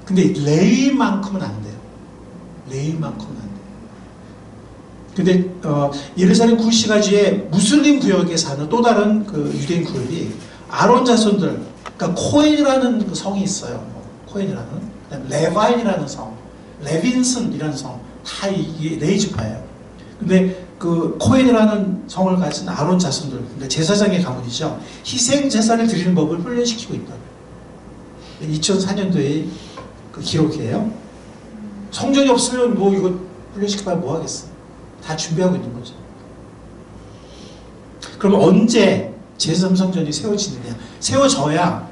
S1: 근데 레위만큼은 안 돼요. 레위만큼은 안 돼요. 근데 예루살렘 구시가지의 무슬림 구역에 사는 또 다른 그 유대인 그룹이 아론 자손들, 그러니까 코엔이라는 그 성이 있어요. 코엔이라는, 레바인이라는 성, 레빈슨이라는 성, 다 이게 레이지파예요. 근데 그 코엔이라는 성을 가진 아론 자손들, 그러니까 제사장의 가문이죠. 희생 제사를 드리는 법을 훈련시키고 있다. 2004년도에 그 기록이에요. 성전이 없으면 뭐 이거 훈련시키면 뭐 하겠어? 다 준비하고 있는 거죠. 그럼 언제 제3성전이 세워지느냐? 세워져야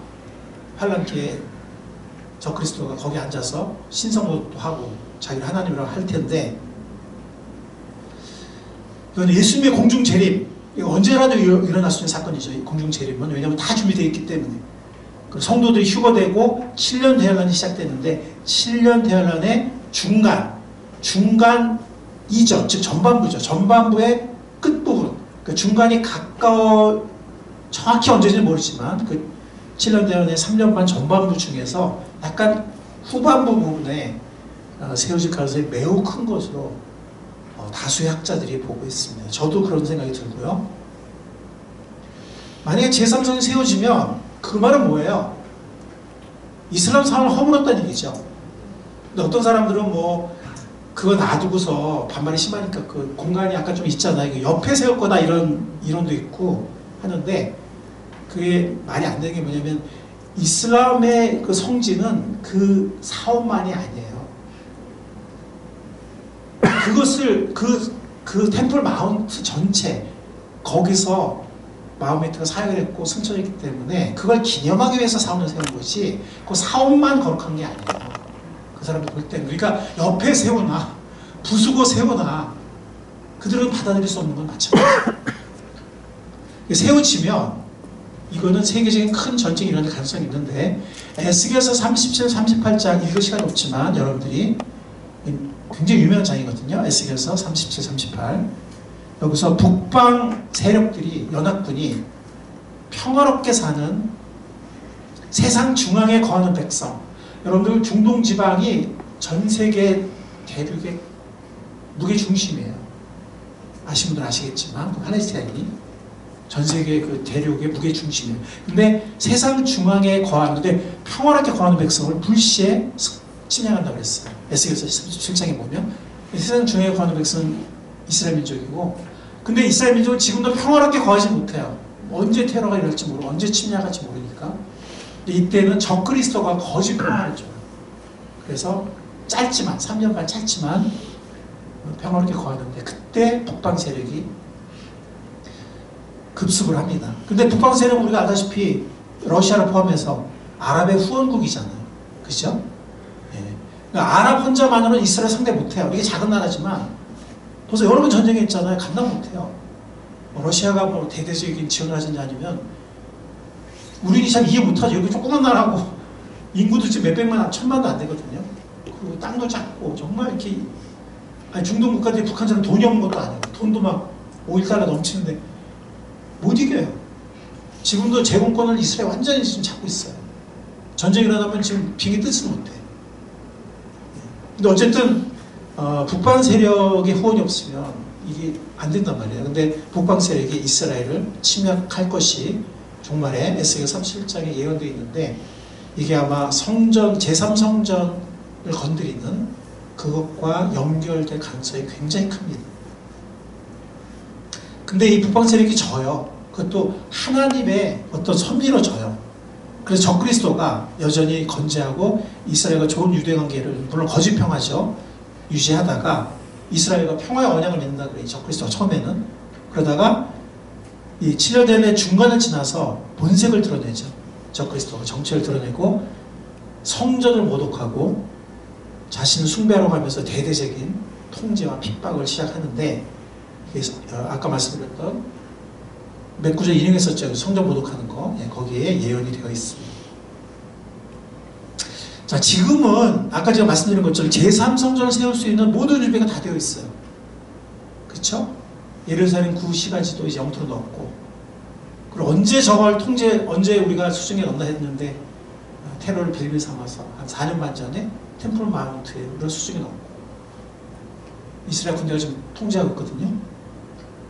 S1: 환란기에 저 그리스도가 거기 앉아서 신성모도 하고 자기를 하나님이라고 할 텐데, 이건 예수님의 공중 재림, 이거 언제라도 일어날 수 있는 사건이죠. 이 공중 재림은. 왜냐하면 다 준비되어 있기 때문에. 성도들이 휴거되고 7년 대환란이 시작되는데 7년 대환란의 중간 이전, 즉 전반부죠. 전반부의 끝부분, 그 중간이 가까워, 정확히 언제인지 모르지만 그 7년 대환의 3년 반 전반부 중에서 약간 후반부 부분에 세워질 가능성이 매우 큰 것으로 다수의 학자들이 보고 있습니다. 저도 그런 생각이 들고요. 만약에 제3성이 세워지면 그 말은 뭐예요? 이슬람 사원을 허물었다는 얘기죠. 근데 어떤 사람들은 뭐 그거 놔두고서 반발이 심하니까 그 공간이 아까 좀 있잖아요. 옆에 세울 거다 이런 이론도 있고 하는데 그게 말이 안 되는 게 뭐냐면 이슬람의 그 성지는 그 사원만이 아니에요. 그것을 그 템플 마운트 전체 거기서 마호메트가 사역을 했고 승천했기 때문에 그걸 기념하기 위해서 사원을 세운 것이 그 사원만 거룩한 게 아니에요. 그 사람들 볼 때는. 그러니까 옆에 세우나 부수고 세우나 그들은 받아들일 수 없는 건 마찬가지예요. 세워지면 이거는 세계적인 큰 전쟁이 일어날 가능성이 있는데 에스겔서 37, 38장 읽을 시간이 없지만 여러분들이 굉장히 유명한 장이거든요. 에스겔서 37, 38 여기서 북방 세력들이 연합군이 평화롭게 사는 세상 중앙에 거하는 백성, 여러분들 중동 지방이 전 세계 대륙의 무게 중심이에요. 아시는 분들 아시겠지만 팔레스타인이 전 세계 그 대륙의 무게 중심이에요. 근데 세상 중앙에 거하는데 평화롭게 거하는 백성을 불시에 침략한다고 그랬어요. 에스겔서 17장에 보면 세상 중앙에 거하는 백성은 이스라엘 민족이고, 근데 이스라엘 민족은 지금도 평화롭게 거하지 못해요. 언제 테러가 일어날지 모르고 언제 침략할지 모르니까. 이때는 적그리스도가 거짓 평화를 줘요. 그래서 짧지만 3년간 짧지만 평화롭게 거하는데 그때 북방 세력이 급습을 합니다. 근데 북방 세력은 우리가 알다시피 러시아를 포함해서 아랍의 후원국이잖아요. 그죠? 예. 그러니까 아랍 혼자만으로는 이스라엘 상대 못해요. 이게 작은 나라지만 벌써 여러 번 전쟁했잖아요. 감당 못해요. 러시아가 뭐 대대적인 지원을 하든지 아니면 우리는 참 이해 못하죠. 여기 조그만 나라고 인구도 지금 몇백만, 천만도 안 되거든요. 그리고 땅도 작고 정말 이렇게 중동 국가들이 북한처럼 돈이 없는 것도 아니고 돈도 막 5.1달러 넘치는데 못 이겨요. 지금도 제공권을 이스라엘 완전히 지금 잡고 있어요. 전쟁이 일어나면 지금 비행기 뜨지도 못해. 근데 어쨌든 북방 세력의 후원이 없으면 이게 안 된단 말이에요. 근데 북방 세력이 이스라엘을 침략할 것이 종말에 에스겔 37장에 예언되어 있는데 이게 아마 성전, 제3성전을 건드리는 그것과 연결될 가능성이 굉장히 큽니다. 근데 이 북방 세력이 져요. 그것도 하나님의 어떤 섭리로 져요. 그래서 적그리스도가 여전히 건재하고 이스라엘과 좋은 유대관계를 물론 거짓 평화죠. 유지하다가 이스라엘과 평화의 언약을 맺는다 그래요. 적그리스도가 처음에는. 그러다가 이 7년 내내 중간을 지나서 본색을 드러내죠. 적그리스도가 정체를 드러내고 성전을 모독하고 자신을 숭배하러 가면서 대대적인 통제와 핍박을 시작하는데, 아까 말씀드렸던 몇 구절 인용했었죠. 성전 모독하는 거. 예, 거기에 예언이 되어 있습니다. 자, 지금은 아까 제가 말씀드린 것처럼 제3성전을 세울 수 있는 모든 준비가 다 되어 있어요. 그렇죠? 예루살렘 구시가지도 이제 영토로 넣었고, 그리고 언제 저걸 언제 우리가 수중에 넣나 했는데 테러를 빌미 삼아서 한 4년 반 전에 템플 마운트에 우리가 수중에 넣었고, 이스라엘 군대가 지금 통제하고 있거든요.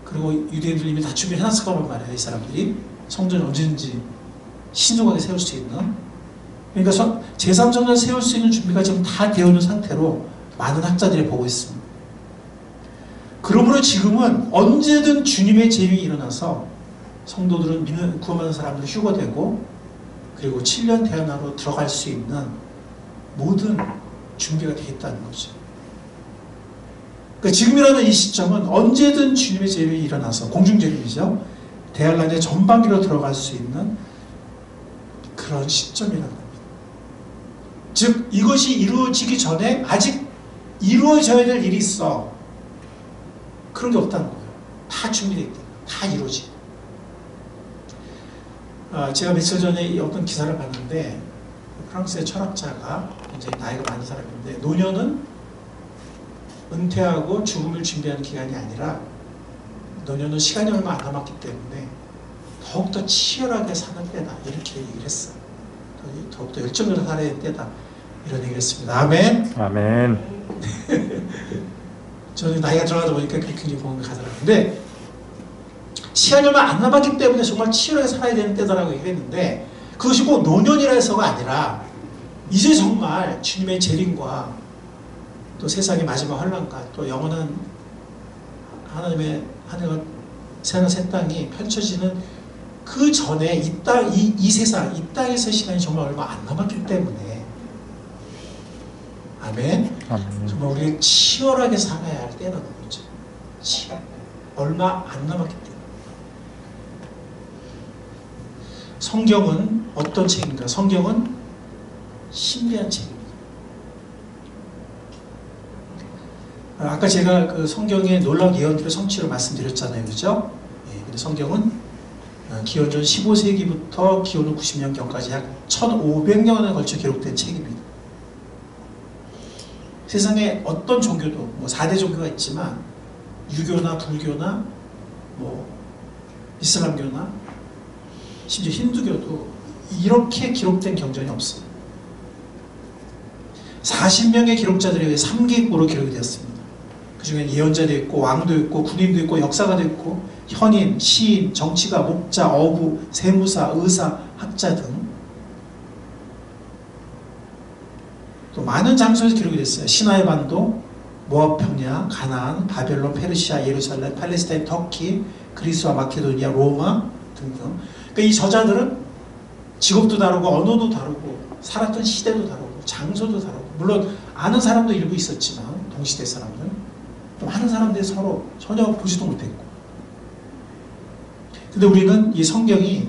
S1: 그리고 유대인들 이미 다 준비를 해놨을 거란 말이에요. 이 사람들이 성전을 언제든지 신중하게 세울 수 있는. 그러니까 제3성전을 세울 수 있는 준비가 지금 다 되어 있는 상태로 많은 학자들이 보고 있습니다. 그러므로 지금은 언제든 주님의 재림이 일어나서 성도들은 구원받은 사람들은 휴거되고, 그리고 7년 대환으로 들어갈 수 있는 모든 준비가 되어 있다는 거죠. 그러니까 지금이라는 이 시점은 언제든 주님의 재림이 일어나서, 공중재림이죠, 대환란의 전반기로 들어갈 수 있는 그런 시점이라는 겁니다. 즉 이것이 이루어지기 전에 아직 이루어져야 될 일이 있어. 그런 게 없다는 거예요. 다 준비되어 있다. 다 이루어지. 제가 며칠 전에 어떤 기사를 봤는데, 프랑스의 철학자가 굉장히 나이가 많은 사람인데, 노년은 은퇴하고 죽음을 준비하는 기간이 아니라 노년은 시간이 얼마 안 남았기 때문에 더욱더 치열하게 사는 때다, 이렇게 얘기를 했어요. 더욱더 열정적으로 살아야 할 때다, 이런 얘기를 했습니다. 아멘.
S3: 아멘.
S1: 저는 나이가 들어가다 보니까 그렇게 굉장히 공감이 가더라고요. 근데 시간이 얼마 안 남았기 때문에 정말 치열하게 살아야 되는 때다라고 얘기했는데, 그것이 꼭 노년이라 해서가 아니라 이제 정말 주님의 재림과 또 세상의 마지막 환란과 또 영원한 하나님의 하늘과 새하늘 새 땅이 펼쳐지는 그 전에 이 세상, 이 땅에서 시간이 정말 얼마 안 남았기 때문에, 아멘. 정말 우리가 치열하게 살아야 할 때라는 거죠. 얼마 안 남았기 때문에. 성경은 어떤 책인가? 성경은 신비한 책입니다. 아까 제가 그 성경의 놀라운 예언들의 성취를 말씀드렸잖아요. 그죠? 예, 근데 성경은 기원전 15세기부터 기원후 90년경까지 약 1500년에 걸쳐 기록된 책입니다. 세상에 어떤 종교도, 뭐 4대 종교가 있지만, 유교나 불교나 뭐 이슬람교나 심지어 힌두교도 이렇게 기록된 경전이 없어요. 40명의 기록자들에 의해 3기국으로 기록이 되었습니다. 그 중에 예언자도 있고, 왕도 있고, 군인도 있고, 역사가도 있고, 현인, 시인, 정치가, 목자, 어부, 세무사, 의사, 학자 등 또 많은 장소에서 기록이 됐어요. 시나이 반도, 모압 평야, 가나안, 바벨론, 페르시아, 예루살렘, 팔레스타인, 터키, 그리스와 마케도니아, 로마 등등. 그러니까 이 저자들은 직업도 다르고, 언어도 다르고, 살았던 시대도 다르고, 장소도 다르고, 물론 아는 사람도 일부 있었지만, 동시대 사람들, 또 많은 사람들이 서로 전혀 보지도 못했고. 근데 우리는 이 성경이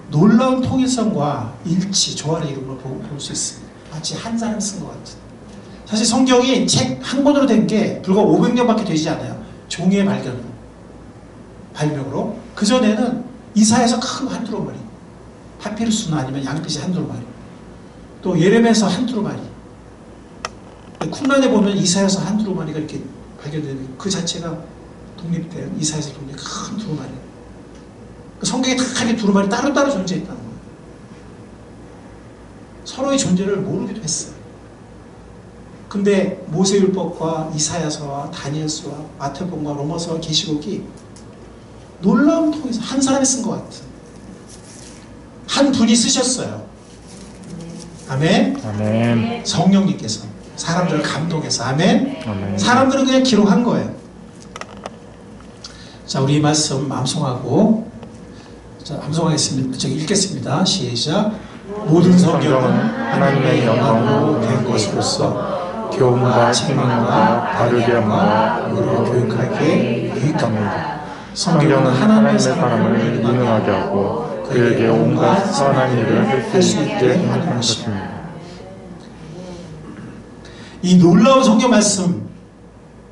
S1: 놀라운 통일성과 일치, 조화를 이루는 걸 볼 수 있습니다. 마치 한 사람이 쓴 것 같은. 사실 성경이 책 한 권으로 된 게 불과 500년밖에 되지 않아요. 종이의 발명으로. 그전에는 이사야서 큰 한 두루마리, 파피루스나 아니면 양빛이 한 두루마리, 또 예레미야서 한 두루마리, 쿰란에 보면 이사야서 한 두루마리가 이렇게 발견되는, 그 자체가 독립된 이사야서 독립 큰 두루마리. 성경에 다 이렇게 두루마리 따로따로 존재했다는 거예요. 서로의 존재를 모르기도 했어요. 근데 모세율법과 이사야서와 다니엘서와 마태복음과 로마서와 계시록이 놀라운 통해서 한 사람이 쓴 것 같은, 한 분이 쓰셨어요. 아멘.
S3: 아멘.
S1: 성령님께서 사람들을 감동해서. 아멘.
S3: 아멘.
S1: 사람들은 그냥 기록한 거예요. 자, 우리 이 말씀 암송하고, 자, 암송하겠습니다. 저기 읽겠습니다. 시작. 모든 성경은 하나님의 영광으로 된 것으로서 교훈과 책망과 바르게 함과 의로 교육하기에 유익합니다.
S3: 성경은 하나님의 사람을 유능하게 하고 그에게 온갖 선한 일을 할 수 있게 하는 것입니다.
S1: 이 놀라운 성경 말씀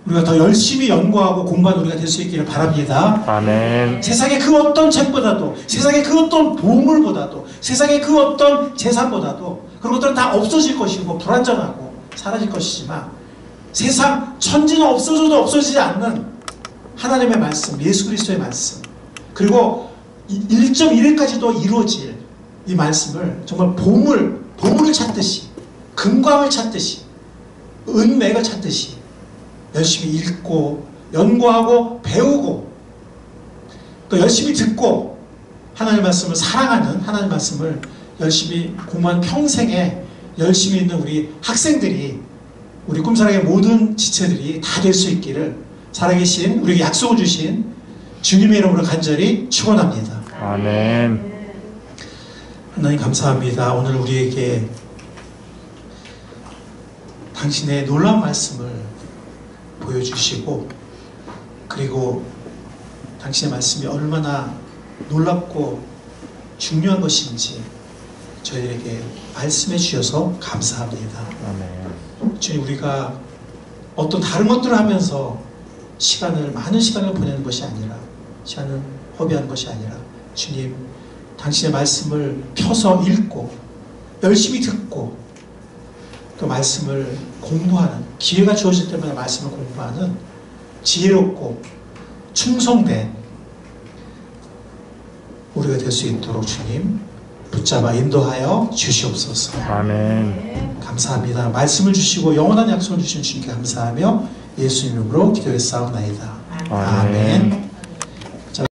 S1: 우리가 더 열심히 연구하고 공부하는 우리가 될 수 있기를 바랍니다.
S3: 아멘.
S1: 세상의 그 어떤 책보다도, 세상의 그 어떤 보물보다도, 세상의 그 어떤 재산보다도 그런 것들은 다 없어질 것이고 불완전하고 사라질 것이지만 세상 천지는 없어져도 없어지지 않는 하나님의 말씀, 예수 그리스도의 말씀, 그리고 1.1일까지도 이루어질 이 말씀을 정말 보물을 찾듯이, 금광을 찾듯이, 은맥을 찾듯이 열심히 읽고 연구하고 배우고 또 열심히 듣고 하나님의 말씀을 사랑하는 하나님의 말씀을 열심히 공부한 평생에 열심히 있는 우리 학생들이, 우리 꿈사랑의 모든 지체들이 다 될 수 있기를 살아계신 우리에게 약속을 주신 주님의 이름으로 간절히 축원합니다.
S3: 아멘.
S1: 하나님 감사합니다. 오늘 우리에게 당신의 놀라운 말씀을 보여주시고 그리고 당신의 말씀이 얼마나 놀랍고 중요한 것인지 저희에게 말씀해 주셔서 감사합니다.
S3: 아멘.
S1: 주님, 우리가 어떤 다른 것들을 하면서 많은 시간을 보내는 것이 아니라, 시간을 허비하는 것이 아니라 주님, 당신의 말씀을 펴서 읽고 열심히 듣고 그 말씀을 공부하는, 기회가 주어질 때마다 말씀을 공부하는 지혜롭고 충성된 우리가 될 수 있도록 주님 붙잡아 인도하여 주시옵소서.
S3: 아멘.
S1: 감사합니다. 말씀을 주시고 영원한 약속을 주신 주님께 감사하며 예수 이름으로 기도했사옵나이다.
S3: 아멘.